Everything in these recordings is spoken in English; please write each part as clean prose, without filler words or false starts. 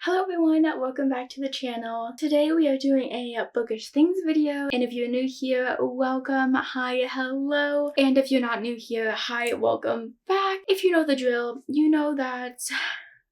Hello everyone, welcome back to the channel. Today we are doing a Bookish Things video, and if you're new here, welcome, hi, hello, and if you're not new here, hi, welcome back. If you know the drill, you know that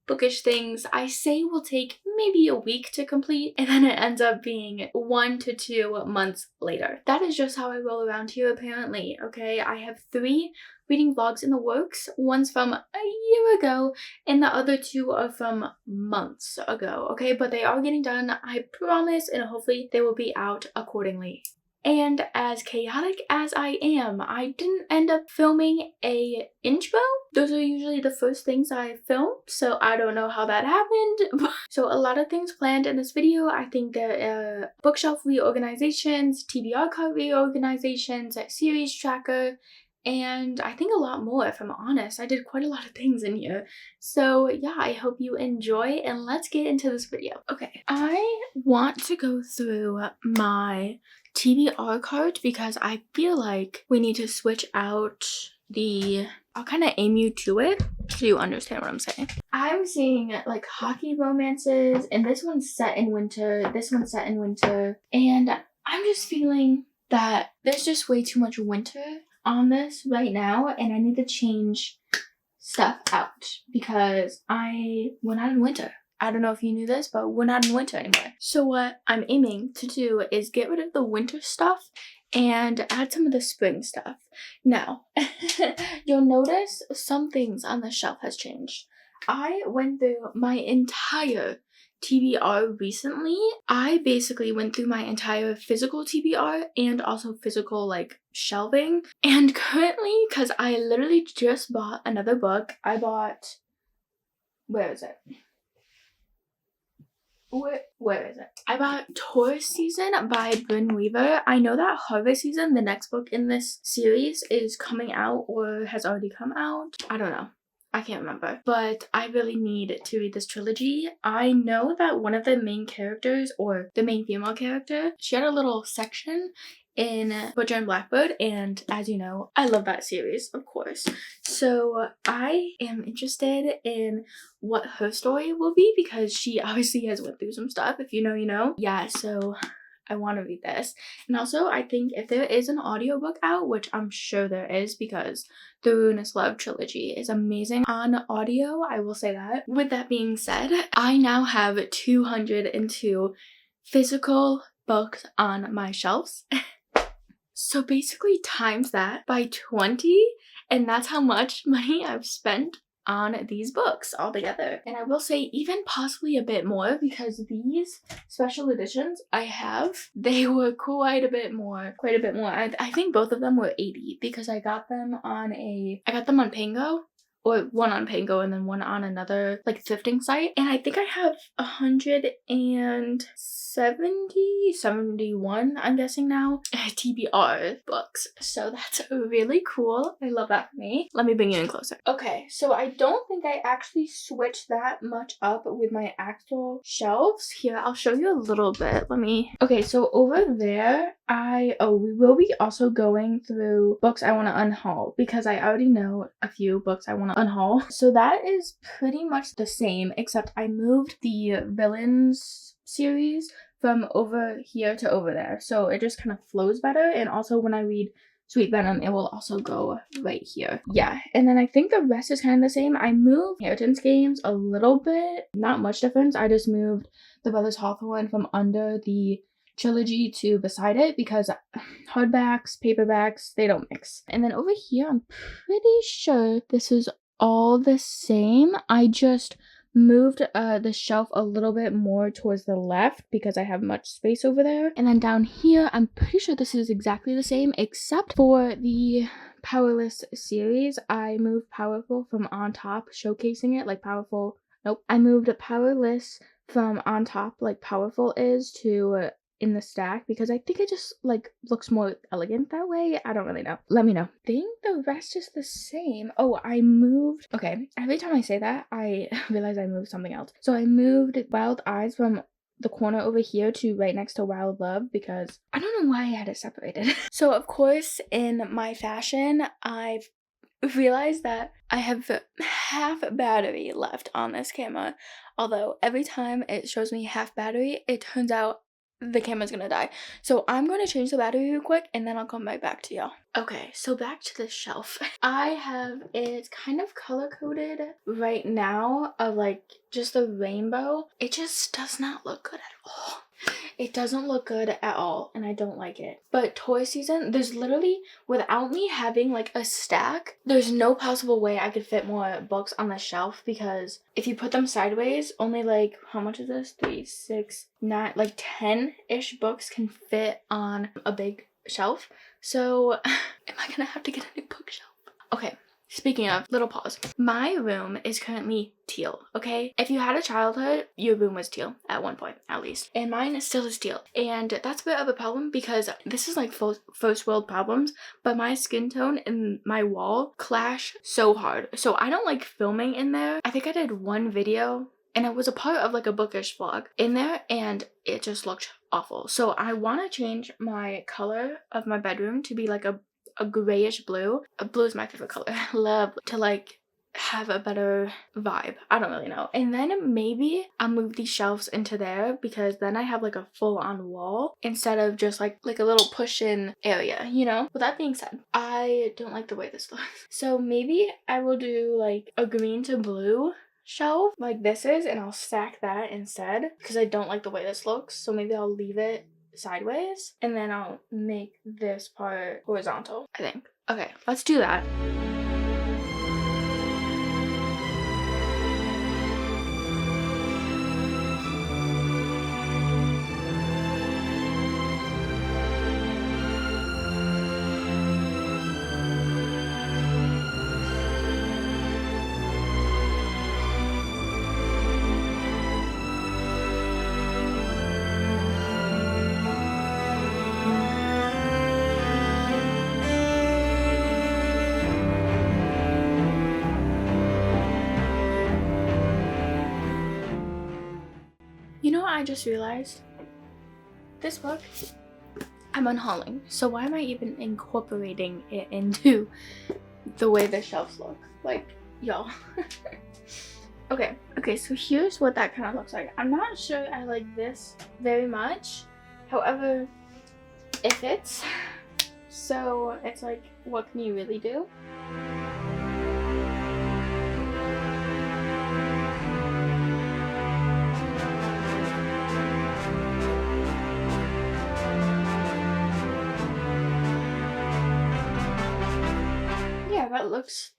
Bookish Things I say will take maybe a week to complete, and then it ends up being 1 to 2 months later. That is just how I roll around here apparently, okay? I have 3 reading vlogs in the works. One's from a year ago and the other 2 are from months ago, okay? But they are getting done, I promise, and hopefully they will be out accordingly. And as chaotic as I am, I didn't end up filming a intro. Those are usually the first things I film, so I don't know how that happened. So a lot of things planned in this video. I think there are bookshelf reorganizations, TBR Cart reorganizations, a series tracker, and I think a lot more, if I'm honest. I did quite a lot of things in here. So yeah, I hope you enjoy, and let's get into this video. Okay, I want to go through my TBR cart because I feel like we need to switch out the... I'll kind of aim you to it so you understand what I'm saying. I'm seeing like hockey romances, and this one's set in winter, this one's set in winter, and I'm just feeling that there's just way too much winter on this right now, and I need to change stuff out because we're not in winter. I don't know if you knew this, but we're not in winter anymore. So what I'm aiming to do is get rid of the winter stuff and add some of the spring stuff. Now, you'll notice some things on the shelf has changed. I went through my entire TBR recently. I basically went through my entire physical TBR and also physical like shelving. And currently, because I literally just bought another book, I bought, where is it? Where is it? I bought Taurus Season by Bryn Weaver. I know that Harvest Season, the next book in this series, is coming out or has already come out. I don't know. I can't remember. But I really need to read this trilogy. I know that one of the main characters, or the main female character, she had a little section in Butcher and Blackbird, and as you know, I love that series, of course. So I am interested in what her story will be because she obviously has went through some stuff. If you know, you know. Yeah, so I want to read this. And also, I think if there is an audiobook out, which I'm sure there is because the Ruinous Love trilogy is amazing on audio, I will say that. With that being said, I now have 202 physical books on my shelves. So basically times that by 20, and that's how much money I've spent on these books altogether. And I will say even possibly a bit more because these special editions I have, they were quite a bit more. I think both of them were 80 because I got them on Pango, or one on Pango and then one on another like thrifting site. And I think I have 171, I'm guessing now, TBR books. So that's really cool. I love that for me. Let me bring you in closer. Okay, so I don't think I actually switched that much up with my actual shelves. Here, I'll show you a little bit. Okay, so over there, we will be also going through books I want to unhaul because I already know a few books I want to unhaul. So that is pretty much the same, except I moved the Villains series from over here to over there. So it just kind of flows better. And also when I read Sweet Venom, it will also go right here. Yeah, and then I think the rest is kind of the same. I moved Inheritance Games a little bit. Not much difference. I just moved the Brothers Hawthorne from under the trilogy to beside it because hardbacks, paperbacks, they don't mix. And then over here, I'm pretty sure this is all the same. I just moved the shelf a little bit more towards the left because I have much space over there. And then down here, I'm pretty sure this is exactly the same except for the Powerless series. I moved Powerful from on top, showcasing it like Powerful. Nope. I moved Powerless from on top like Powerful is to in the stack because I think it just like looks more elegant that way. I don't really know. Let me know. I think the rest is the same. Oh, I moved. Okay, every time I say that, I realize I moved something else. So I moved Wild Eyes from the corner over here to right next to Wild Love because I don't know why I had it separated. So of course in my fashion, I've realized that I have half battery left on this camera. Although every time it shows me half battery, it turns out the camera's gonna die. So I'm gonna change the battery real quick and then I'll come right back to y'all. Okay, so back to this shelf. I have it kind of color-coded right now of like just a rainbow. It just does not look good at all. It doesn't look good at all and I don't like it. But toy season, there's literally, without me having like a stack, there's no possible way I could fit more books on the shelf, because if you put them sideways, only like, how much is this? 3, 6, 9, like 10-ish books can fit on a big shelf. So am I gonna have to get a new bookshelf? Okay. Speaking of, little pause. My room is currently teal, okay? If you had a childhood, your room was teal at one point, at least. And mine still is teal. And that's a bit of a problem because this is like first world problems, but my skin tone and my wall clash so hard. So I don't like filming in there. I think I did one video and it was a part of like a bookish vlog in there and it just looked awful. So I want to change my color of my bedroom to be like a grayish blue. Blue is my favorite color. I love to like have a better vibe. I don't really know. And then maybe I'll move these shelves into there because then I have like a full-on wall instead of just like a little push-in area, you know? With that being said, I don't like the way this looks. So maybe I will do like a green to blue shelf like this is, and I'll stack that instead because I don't like the way this looks. So maybe I'll leave it sideways and then I'll make this part horizontal, I think. Okay, let's do that. You know what I just realized? This book, I'm unhauling. So why am I even incorporating it into the way the shelves look? Like, y'all. Okay, so here's what that kind of looks like. I'm not sure I like this very much. However, it fits. So it's like, what can you really do?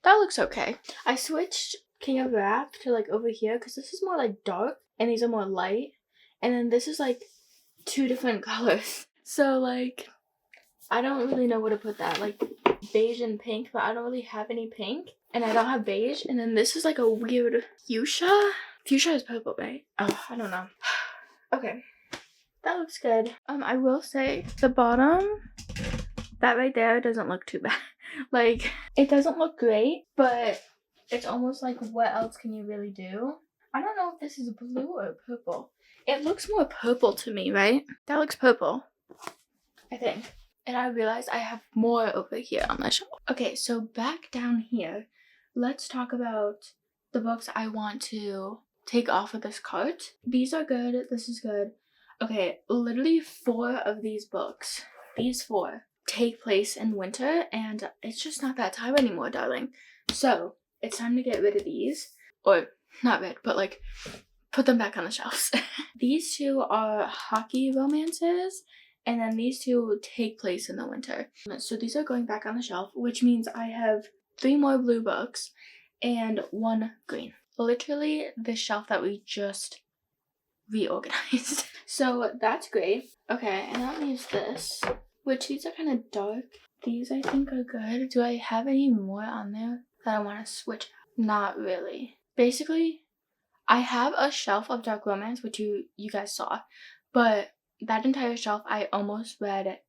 That looks okay. I switched King of Wrath to like over here because this is more like dark and these are more light, and then this is like 2 different colors. So like I don't really know where to put that, like beige and pink, but I don't really have any pink and I don't have beige. And then this is like a weird fuchsia. Fuchsia is purple, right? Oh, I don't know. Okay, that looks good. I will say the bottom, that right there doesn't look too bad. Like, it doesn't look great, but it's almost like, what else can you really do? I don't know if this is blue or purple. It looks more purple to me, right? That looks purple, I think. And I realized I have more over here on the shelf. Okay, so back down here, let's talk about the books I want to take off of this cart. These are good. This is good. Okay, literally 4 of these books, these 4, take place in winter, and it's just not that time anymore, darling. So it's time to get rid of these, or not rid, but like put them back on the shelves. These 2 are hockey romances, and then these 2 take place in the winter. So these are going back on the shelf, which means I have 3 more blue books and 1 green. Literally the shelf that we just reorganized. So that's great. Okay, and that leaves this, which these are kind of dark. These I think are good. Do I have any more on there that I want to switch out? Not really. Basically, I have a shelf of dark romance, which you guys saw, but that entire shelf I almost read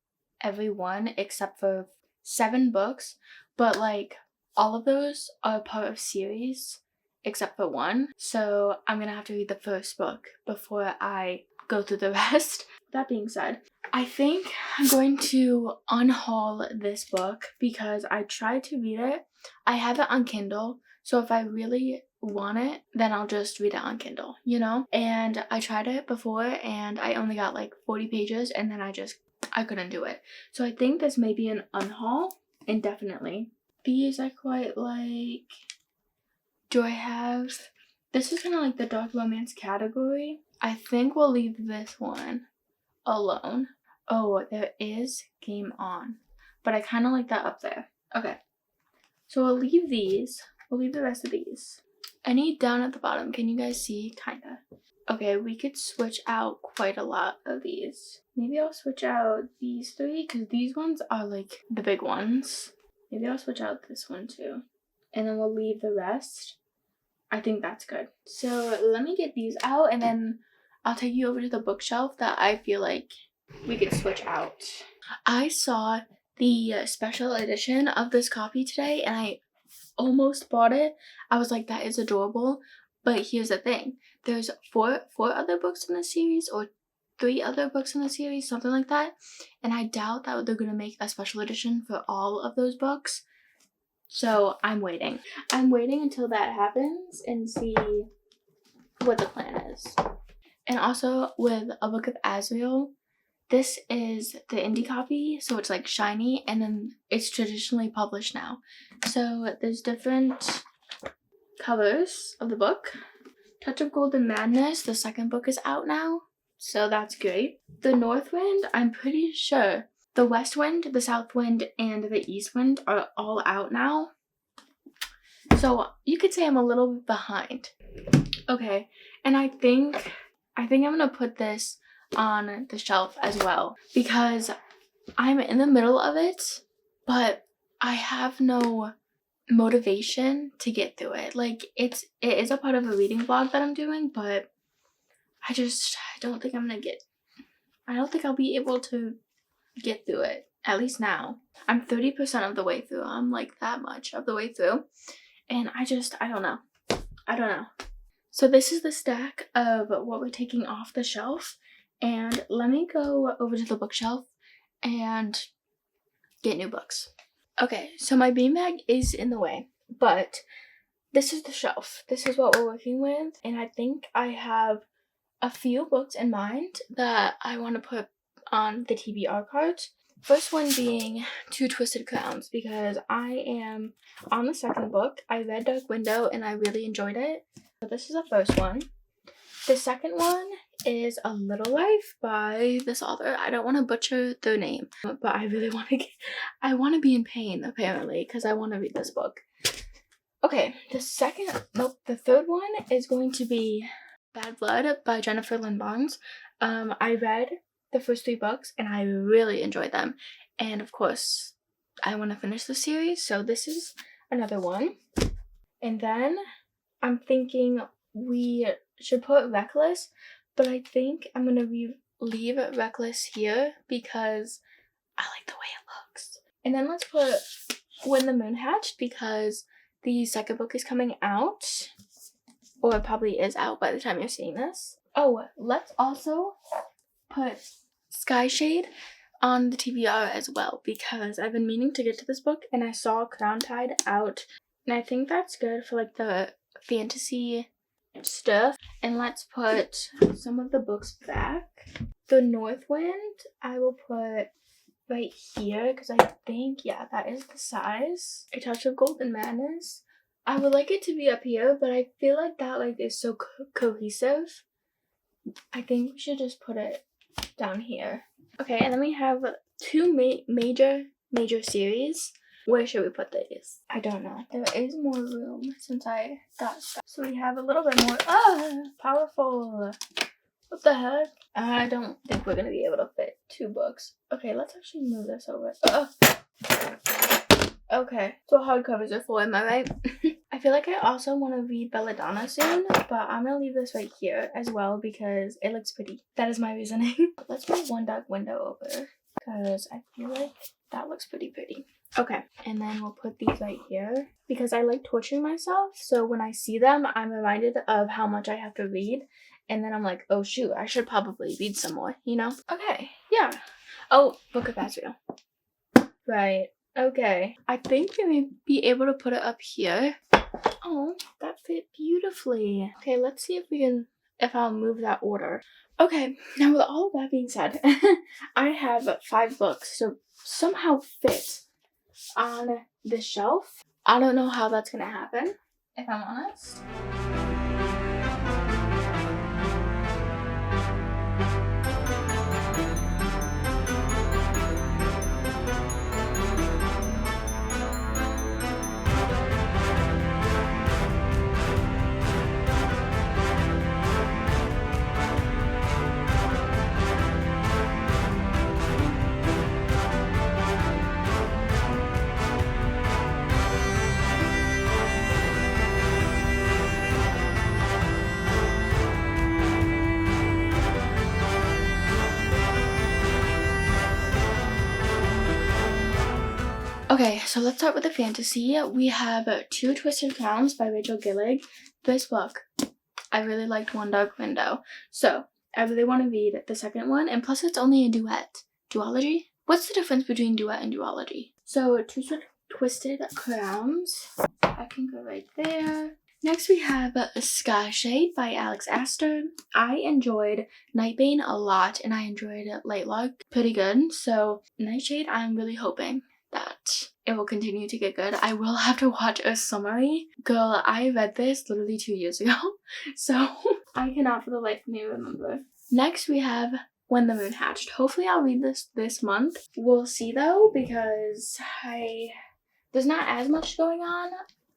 every one except for 7 books, but like all of those are part of series except for 1. So I'm gonna have to read the first book before I go through the rest. That being said, I think I'm going to unhaul this book because I tried to read it I have it on Kindle, so if I really want it, then I'll just read it on Kindle, you know? And I tried it before and I only got like 40 pages and then I couldn't do it. So I think this may be an unhaul, indefinitely. These I quite like. Do I have... This is kind of like the dark romance category. I think we'll leave this one alone. Oh, there is Game On. But I kind of like that up there. Okay. So we'll leave these. We'll leave the rest of these. Any down at the bottom, can you guys see? Kinda. Okay, we could switch out quite a lot of these. Maybe I'll switch out these 3 because these ones are like the big ones. Maybe I'll switch out this one too. And then we'll leave the rest. I think that's good. So let me get these out and then I'll take you over to the bookshelf that I feel like we could switch out. I saw the special edition of this copy today and I almost bought it. I was like, that is adorable. But here's the thing. There's four other books in the series or 3 other books in the series, something like that. And I doubt that they're going to make a special edition for all of those books. So I'm waiting. I'm waiting until that happens and see what the plan is. And also with A Book of Azrael, this is the indie copy, so it's like shiny, and then it's traditionally published now. So there's different covers of the book. Touch of Golden Madness, the second book is out now, so that's great. The North Wind, I'm pretty sure. The West Wind, the South Wind, and the East Wind are all out now. So you could say I'm a little bit behind. Okay, and I think I'm gonna put this on the shelf as well because I'm in the middle of it, but I have no motivation to get through it. Like it is a part of a reading vlog that I'm doing, but I don't think I'll be able to get through it, at least now. I'm 30% of the way through. I'm like that much of the way through, and I don't know. So this is the stack of what we're taking off the shelf, and let me go over to the bookshelf and get new books. Okay, so my beanbag is in the way, but this is the shelf. This is what we're working with, and I think I have a few books in mind that I want to put on the TBR cart. First one being Two Twisted Crowns, because I am on the second book. I read Dark Window and I really enjoyed it. So this is the first one. The second one is A Little Life by this author. I don't want to butcher their name, but I really want to be in pain apparently because I want to read this book. Okay, the third one is going to be Bad Blood by Jennifer Lynn Barnes. I read the first 3 books and I really enjoyed them, and of course I want to finish the series, so this is another one. And then I'm thinking we should put Reckless, but I think I'm gonna leave Reckless here because I like the way it looks. And then let's put When the Moon Hatched because the second book is coming out, or it probably is out by the time you're seeing this. Oh, let's also put Sky Shade on the TBR as well because I've been meaning to get to this book and I saw Crown Tide out, and I think that's good for like the fantasy stuff. And let's put some of the books back. The North Wind I will put right here because I think, yeah, that is the size. A Touch of Golden Madness, I would like it to be up here, but I feel like that like is so cohesive. I think we should just put it down here. Okay, and then we have 2 major series. Where should we put these? I don't know. There is more room since I got stuff. So we have a little bit more. Powerful. What the heck? I don't think we're gonna be able to fit 2 books. Okay, let's actually move this over. Okay, so hardcovers are full, am I right? I feel like I also want to read Belladonna soon, but I'm gonna leave this right here as well because it looks pretty. That is my reasoning. Let's move One Dark Window over because I feel like that looks pretty. Okay, and then we'll put these right here because I like torturing myself, so when I see them, I'm reminded of how much I have to read, and then I'm like, oh shoot, I should probably read some more, you know? Okay, yeah. Oh, Book of Azrael. Right. Okay, I think we may be able to put it up here. Oh, that fit beautifully. Okay, let's see if I'll move that order. Okay, now with all of that being said, I have 5 books to somehow fit on this shelf. I don't know how that's gonna happen, if I'm honest. Okay, so let's start with the fantasy. We have 2 Twisted Crowns by Rachel Gillig. This book, I really liked One Dark Window. So, I really want to read the second one, and plus it's only a duet. Duology? What's the difference between duet and duology? So, 2 Twisted Crowns. I can go right there. Next we have Sky Shade by Alex Astor. I enjoyed Nightbane a lot, and I enjoyed Lightlark pretty good. So, Nightshade, I'm really hoping that it will continue to get good. I will have to watch a summary. Girl, I read this literally 2 years ago, so I cannot for the life of me remember. Next we have When the Moon Hatched. Hopefully I'll read this month. We'll see though, because there's not as much going on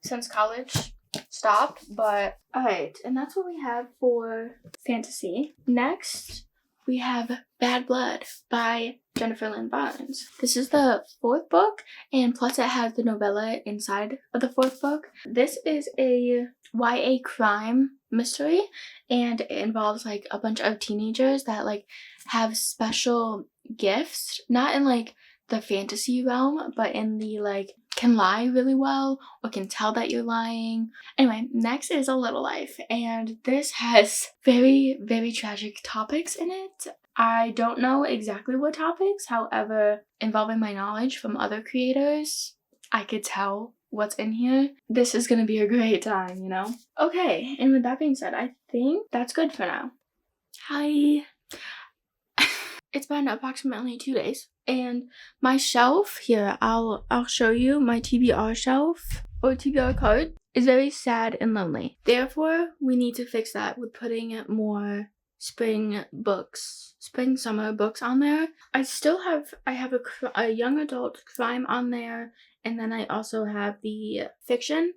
since college stopped, but alright, and that's what we have for fantasy. Next we have Bad Blood by Jennifer Lynn Barnes. This is the 4th book, and plus it has the novella inside of the 4th book. This is a YA crime mystery, and it involves like a bunch of teenagers that like have special gifts, not in like the fantasy realm, but in the like can lie really well or can tell that you're lying. Anyway, next is A Little Life, and this has very, very tragic topics in it. I don't know exactly what topics, however, involving my knowledge from other creators, I could tell what's in here. This is gonna be a great time, you know? Okay, and with that being said, I think that's good for now. Hi. It's been approximately 2 days, and my shelf here, I'll show you my TBR shelf or TBR cart is very sad and lonely. Therefore, we need to fix that with putting more spring summer books on there. I have a young adult crime on there, and then I also have the fiction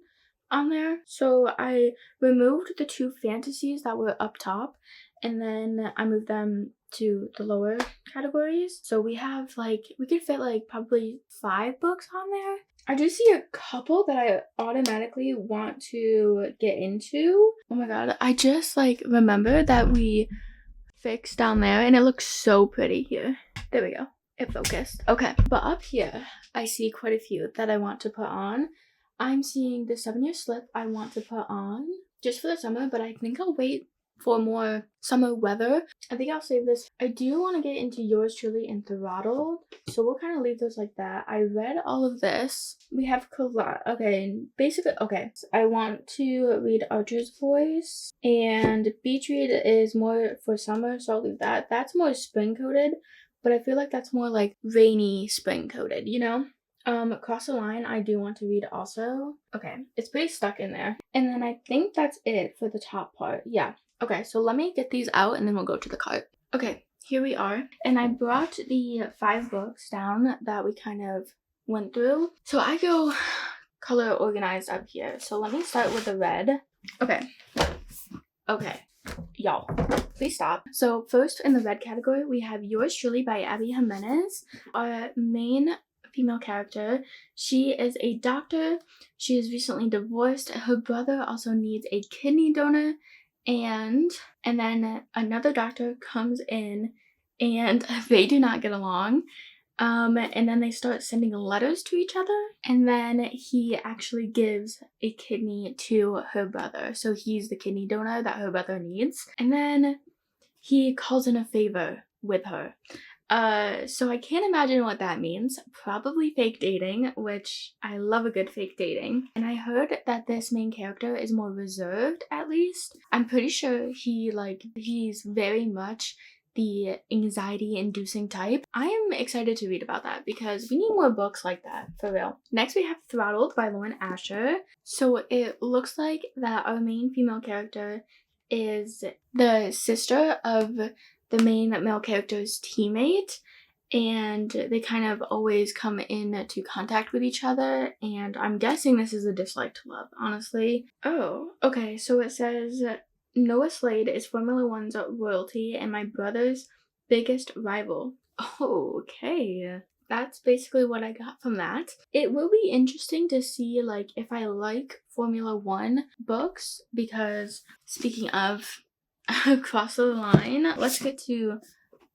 on there. So I removed the 2 fantasies that were up top, and then I moved them to the lower categories. So we have we could fit probably 5 books on there. I do see a couple that I automatically want to get into. Oh my god, I just remember that we fixed down there, and it looks so pretty here. There we go. It focused. Okay, but up here, I see quite a few that I want to put on. I'm seeing the 7-Year Slip I want to put on just for the summer, but I think I'll wait for more summer weather. I think I'll save this. I do want to get into Yours Truly and Throttled, so we'll kind of leave this like that. I read all of this. We have okay, so I want to read Archer's Voice, and Beach Read is more for summer, so I'll leave that. That's more spring coated, but I feel like that's more rainy spring coated, you know? Cross the Line I do want to read also. Okay, it's pretty stuck in there. And then I think that's it for the top part. Yeah. Okay, so let me get these out and then we'll go to the cart. Okay, here we are. And I brought the 5 books down that we kind of went through. So I go color organized up here. So let me start with the red. Okay, y'all, please stop. So first in the red category, we have Yours Truly by Abby Jimenez. Our main female character, she is a doctor. She is recently divorced. Her brother also needs a kidney donor, and then another doctor comes in, and they do not get along, and then they start sending letters to each other, and then he actually gives a kidney to her brother, so he's the kidney donor that her brother needs, and then he calls in a favor with her. So I can't imagine what that means. Probably fake dating, which I love a good fake dating. And I heard that this main character is more reserved, at least. I'm pretty sure he's very much the anxiety-inducing type. I am excited to read about that because we need more books like that, for real. Next we have Throttled by Lauren Asher. So it looks like that our main female character is the sister of the main male character's teammate, and they kind of always come into contact with each other, and I'm guessing this is a dislike to love, honestly. Oh, okay, so it says, Noah Slade is Formula One's royalty and my brother's biggest rival. Oh, okay. That's basically what I got from that. It will be interesting to see, like, if I like Formula One books, because speaking of across the line, let's get to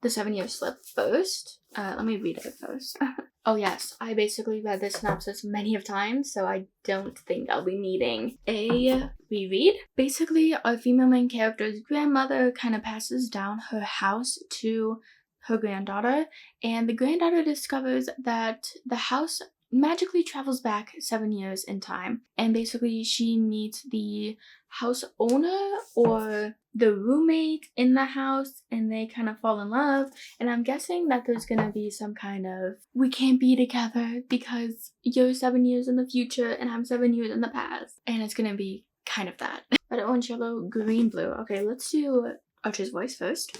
the 7-year slip first. Let me read it first. Oh yes, I basically read this synopsis many of times, so I don't think I'll be needing a reread. Basically, our female main character's grandmother kind of passes down her house to her granddaughter, and the granddaughter discovers that the house magically travels back 7 years in time, and basically she meets the house owner or the roommate in the house, and they kind of fall in love, and I'm guessing that there's gonna be some kind of we can't be together because you're 7 years in the future and I'm 7 years in the past, and it's gonna be kind of that. Red, orange, yellow, green, blue. Okay, let's do Archer's voice first.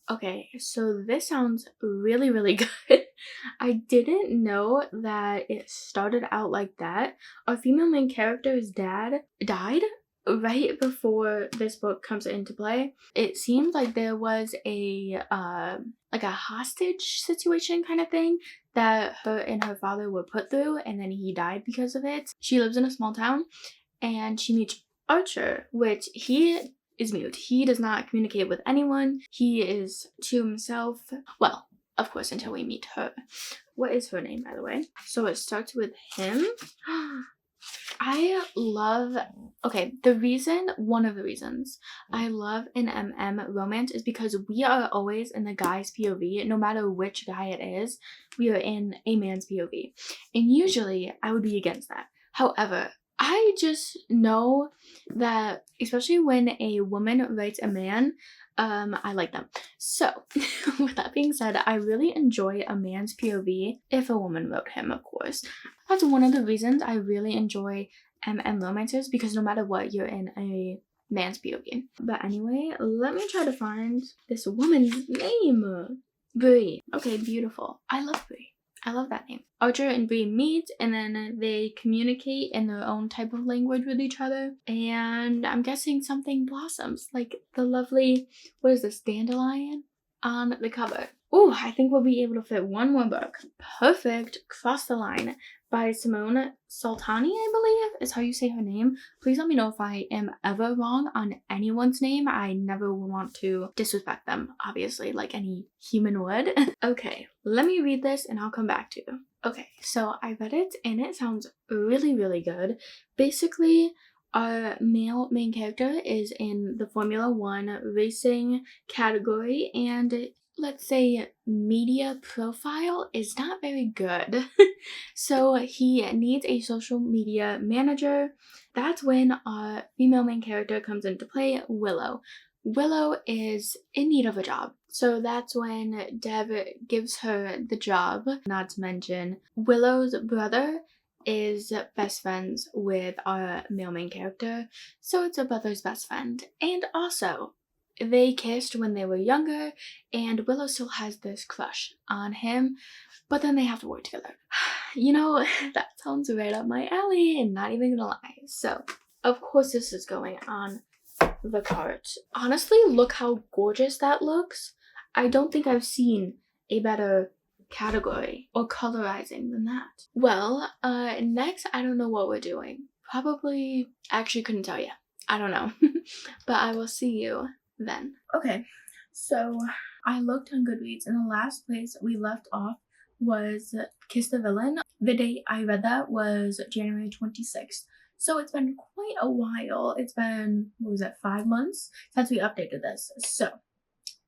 Okay, so this sounds really, really good. I didn't know that it started out like that. Our female main character's dad died right before this book comes into play. It seems like there was a hostage situation kind of thing that her and her father were put through, and then he died because of it. She lives in a small town, and she meets Archer, which he is mute. He does not communicate with anyone. He is to himself. Well, of course, until we meet her. What is her name, by the way? So it starts with him. One of the reasons I love an MM romance is because we are always in the guy's POV. No matter which guy it is, we are in a man's POV. And usually I would be against that. However, I just know that, especially when a woman writes a man, I like them. So, with that being said, I really enjoy a man's POV if a woman wrote him, of course. That's one of the reasons I really enjoy MM romances, because no matter what, you're in a man's POV. But anyway, let me try to find this woman's name. Bree. Okay, beautiful. I love Bree. I love that name. Archer and Bree meet, and then they communicate in their own type of language with each other, and I'm guessing something blossoms, like the lovely, what is this, dandelion on the cover. Ooh, I think we'll be able to fit one more book. Perfect. Cross the Line by Simone Sultani, I believe is how you say her name. Please let me know if I am ever wrong on anyone's name. I never want to disrespect them, obviously, like any human would. Okay, let me read this and I'll come back to you. Okay, so I read it and it sounds really, really good. Basically, our male main character is in the Formula One racing category, and let's say media profile is not very good. So he needs a social media manager. That's when our female main character comes into play, Willow. Willow is in need of a job. So that's when Dev gives her the job. Not to mention, Willow's brother is best friends with our male main character. So it's a brother's best friend. And also, they kissed when they were younger, and Willow still has this crush on him, but then they have to work together. You know, that sounds right up my alley, and not even gonna lie. So, of course this is going on the cart. Honestly, look how gorgeous that looks. I don't think I've seen a better category or colorizing than that. Well, next, I don't know what we're doing. Probably, actually couldn't tell you. I don't know. But I will see you then. Okay, so I looked on Goodreads, and the last place we left off was Kiss the Villain. The date I read that was January 26th. So it's been quite a while. It's been, 5 months since we updated this. So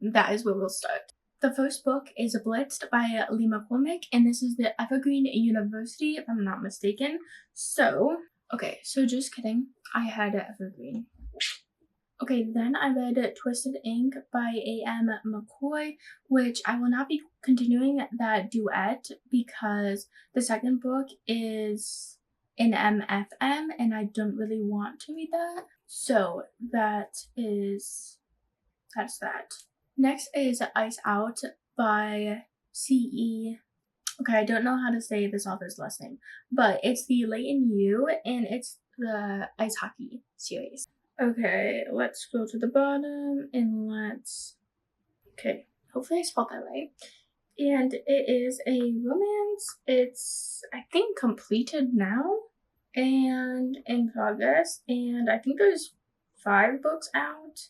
that is where we'll start. The first book is Blitzed by Lee McCormick, and this is the Evergreen University, if I'm not mistaken. So, okay, so just kidding. I had Evergreen. Okay, then I read Twisted Ink by A.M. McCoy, which I will not be continuing that duet because the second book is in MFM and I don't really want to read that. So that's that. Next is Ice Out by C.E. Okay, I don't know how to say this author's last name, but it's the Leighton U and it's the ice hockey series. Okay, let's go to the bottom and okay, hopefully I spelled that right. And it is a romance. It's, I think, completed now and in progress. And I think there's 5 books out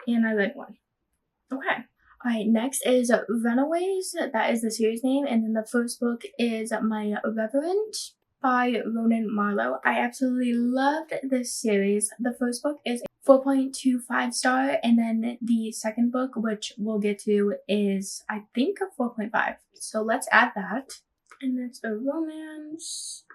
and I read 1. Okay. Alright, next is Runaways. That is the series name. And then the first book is My Reverend by Ronan Marlowe. I absolutely loved this series. The first book is 4.25 star, and then the second book, which we'll get to, is I think a 4.5. So let's add that. And it's a romance,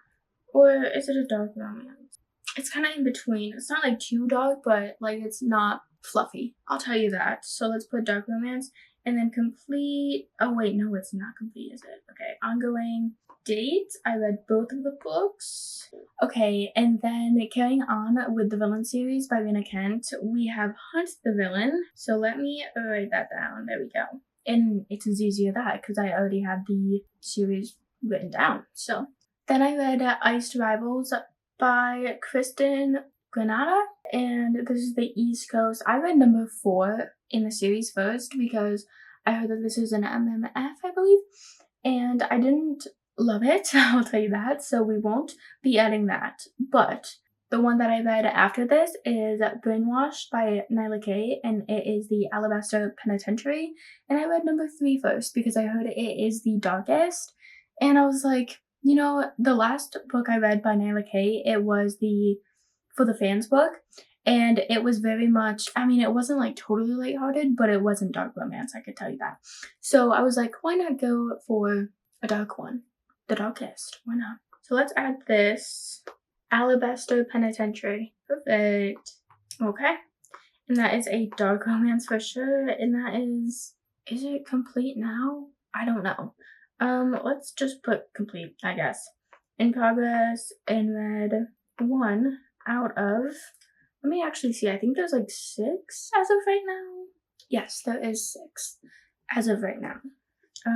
or is it a dark romance? It's kind of in between. It's not like too dark, but like it's not fluffy. I'll tell you that. So let's put dark romance, and then complete. Oh wait, no, it's not complete, is it? Okay, ongoing. Date. I read both of the books. Okay, and then carrying on with the Villain series by Rena Kent, we have Hunt the Villain. So let me write that down. There we go. And it's as easy as that because I already had the series written down. So then I read Iced Rivals by Kristen Granada, and this is the East Coast. I read number 4 in the series first because I heard that this is an MMF, I believe, and I didn't love it, I'll tell you that, so we won't be adding that. But the one that I read after this is Brainwashed by Nyla Kay, and it is the Alabaster Penitentiary, and I read number 3 first because I heard it is the darkest, and I was like, you know, the last book I read by Nyla Kay, it was the For the Fans book, and it was very much, I mean, it wasn't like totally lighthearted, but it wasn't dark romance, I could tell you that. So I was like, why not go for a dark one? The darkest. Why not? So let's add this. Alabaster Penitentiary. Perfect. Okay. And that is a dark romance for sure. And that is it complete now? I don't know. Let's just put complete, I guess. In progress and read 1 out of, let me actually see. I think there's like 6 as of right now. Yes, there is 6 as of right now.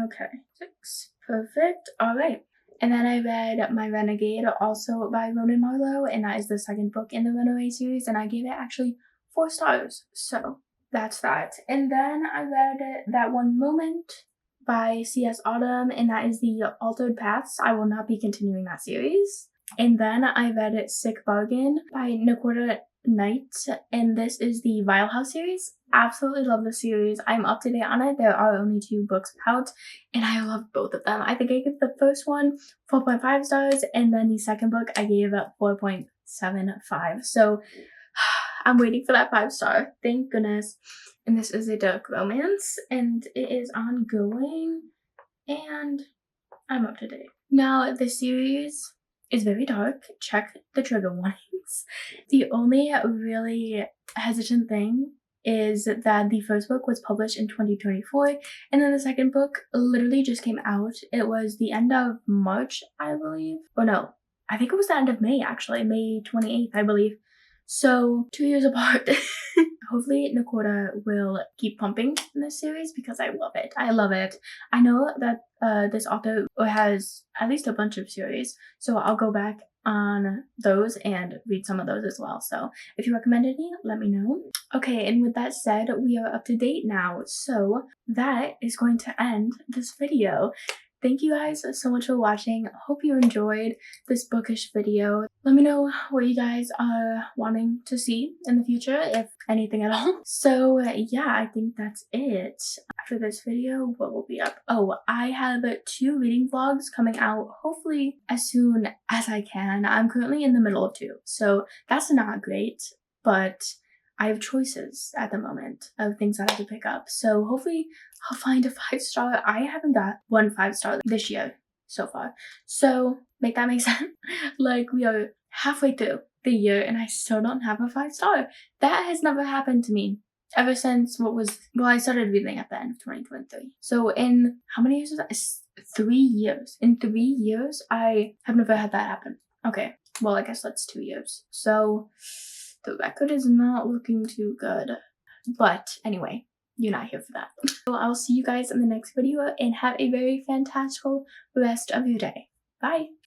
Okay. 6. Perfect. All right. And then I read My Renegade, also by Ronan Marlowe, and that is the second book in the Runaway series, and I gave it actually 4 stars. So that's that. And then I read That One Moment by C.S. Autumn, and that is the Altered Paths. I will not be continuing that series. And then I read Sick Bargain by Nakota Knight, and this is the Vile House series. Absolutely love the series. I'm up to date on it. There are only 2 books out, and I love both of them. I think I gave the first one 4.5 stars, and then the second book I gave 4.75. So I'm waiting for that 5-star. Thank goodness. And this is a dark romance, and it is ongoing, and I'm up to date. Now, the series is very dark. Check the trigger warnings. The only really hesitant thing is that the first book was published in 2024, and then the second book literally just came out. It was the end of March, I believe. Or no, I think it was the end of May, actually. May 28th, I believe. So 2 years apart. Hopefully Nakota will keep pumping in this series because I love it. I love it. I know that this author has at least a bunch of series, so I'll go back on those and read some of those as well. So if you recommend any, let me know. Okay, and with that said, we are up to date now. So that is going to end this video. Thank you guys so much for watching. Hope you enjoyed this bookish video. Let me know what you guys are wanting to see in the future, if anything at all. So yeah, I think that's it. After this video, what will be up? Oh, I have 2 reading vlogs coming out hopefully as soon as I can. I'm currently in the middle of 2, so that's not great, but I have choices at the moment of things I have to pick up. So hopefully I'll find a 5-star. I haven't got one 5-star this year so far. So make that make sense? Like, we are halfway through the year and I still don't have a 5-star. That has never happened to me ever since I started reading at the end of 2023. So in how many years was that? 3 years. In 3 years, I have never had that happen. Okay, well, I guess that's 2 years. So the record is not looking too good. But anyway, you're not here for that. So I'll see you guys in the next video and have a very fantastical rest of your day. Bye!